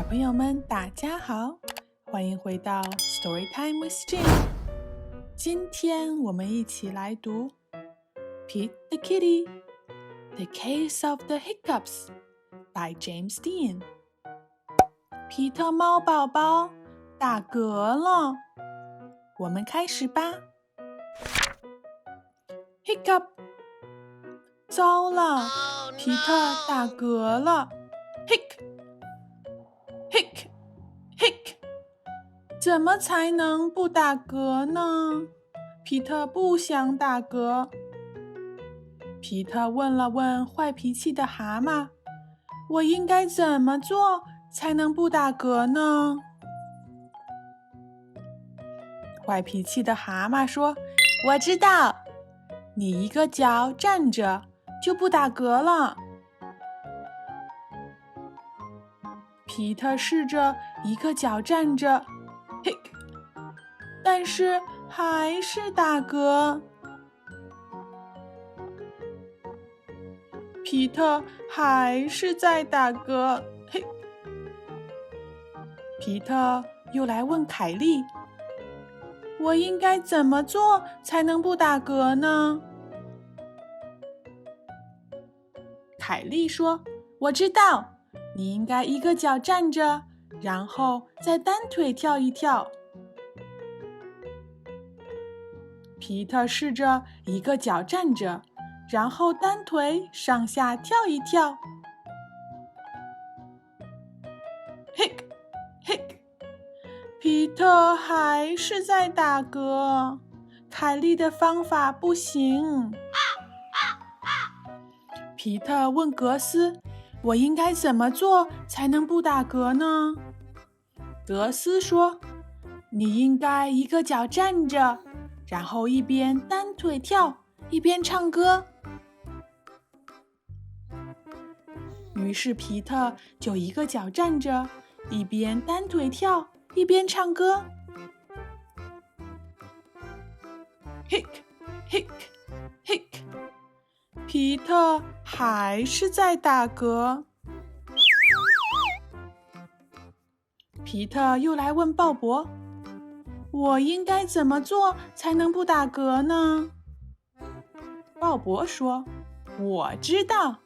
朋友们，大家好，欢迎回到 Storytime with Jane。今天我们一起来读 Pete the Kitty, The Case of the Hiccups by James Dean。皮特猫宝宝打嗝了，我们开始吧。Hiccup， 糟了，皮特打嗝了。Hic， 怎么才能不打嗝呢？皮特不想打嗝。皮特问了问坏脾气的蛤蟆：“我应该怎么做才能不打嗝呢？”坏脾气的蛤蟆说：“我知道，你一个脚站着就不打嗝了。”皮特试着一个脚站着，嘿，但是还是打嗝。皮特还是在打嗝，嘿。皮特又来问凯莉：“我应该怎么做才能不打嗝呢？”凯莉说：“我知道。你应该一个脚站着，然后再单腿跳一跳。”皮特试着一个脚站着，然后单腿上下跳一跳。Hic， 皮特还是在打嗝。凯莉的方法不行。皮特问格斯：“我应该怎么做才能不打嗝呢？”格斯说：“你应该一个脚站着，然后一边单腿跳，一边唱歌。”于是皮特就一个脚站着，一边单腿跳，一边唱歌。Hic， hic， hic。皮特还是在打嗝。皮特又来问鲍勃：“我应该怎么做才能不打嗝呢？”鲍勃说：“我知道，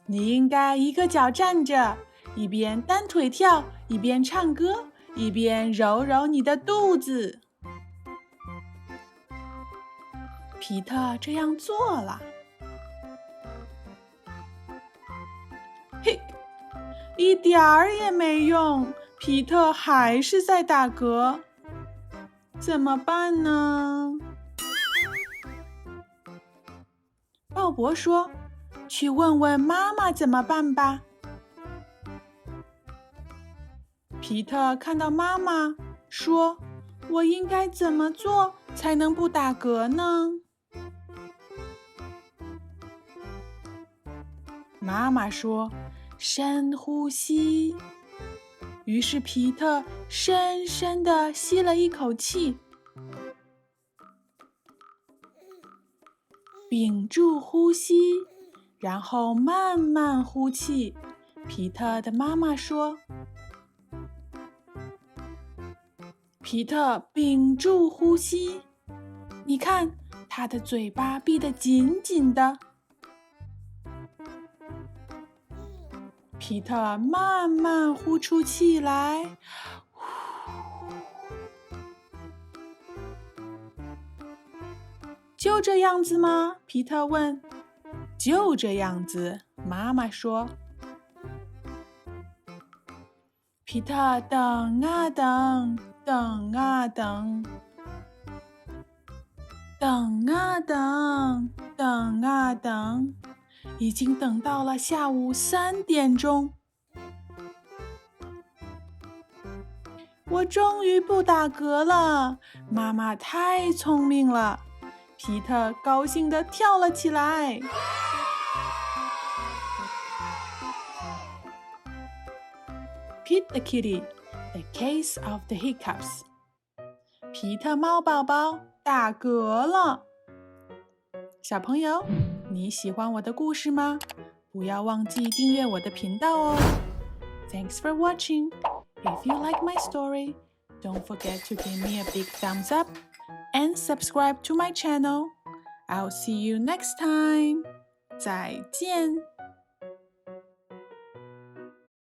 你应该一个脚站着，一边单腿跳，一边唱歌，一边揉揉你的肚子。”皮特这样做了。嘿，一点儿也没用，皮特还是在打嗝。怎么办呢？鲍勃说：“去问问妈妈怎么办吧。”皮特看到妈妈，说：“我应该怎么做才能不打嗝呢？”妈妈说：“深呼吸。”于是皮特深深地吸了一口气，屏住呼吸，然后慢慢呼气。皮特的妈妈说：“皮特屏住呼吸，你看他的嘴巴闭得紧紧的。”皮特慢慢呼出气来，就这样子吗？皮特问。就这样子，妈妈说。皮特等啊等，等啊等，等啊等，等啊等，已经等到了下午3点钟。我终于不打嗝了，妈妈太聪明了。皮特高兴地跳了起来。Pete the Kitty, The Case of the Hiccups。 皮特猫宝宝打嗝了。小朋友，你喜欢我的故事吗？不要忘记订阅我的频道哦。Thanks for watching. If you like my story, don't forget to give me a big thumbs up and subscribe to my channel. I'll see you next time. 再见。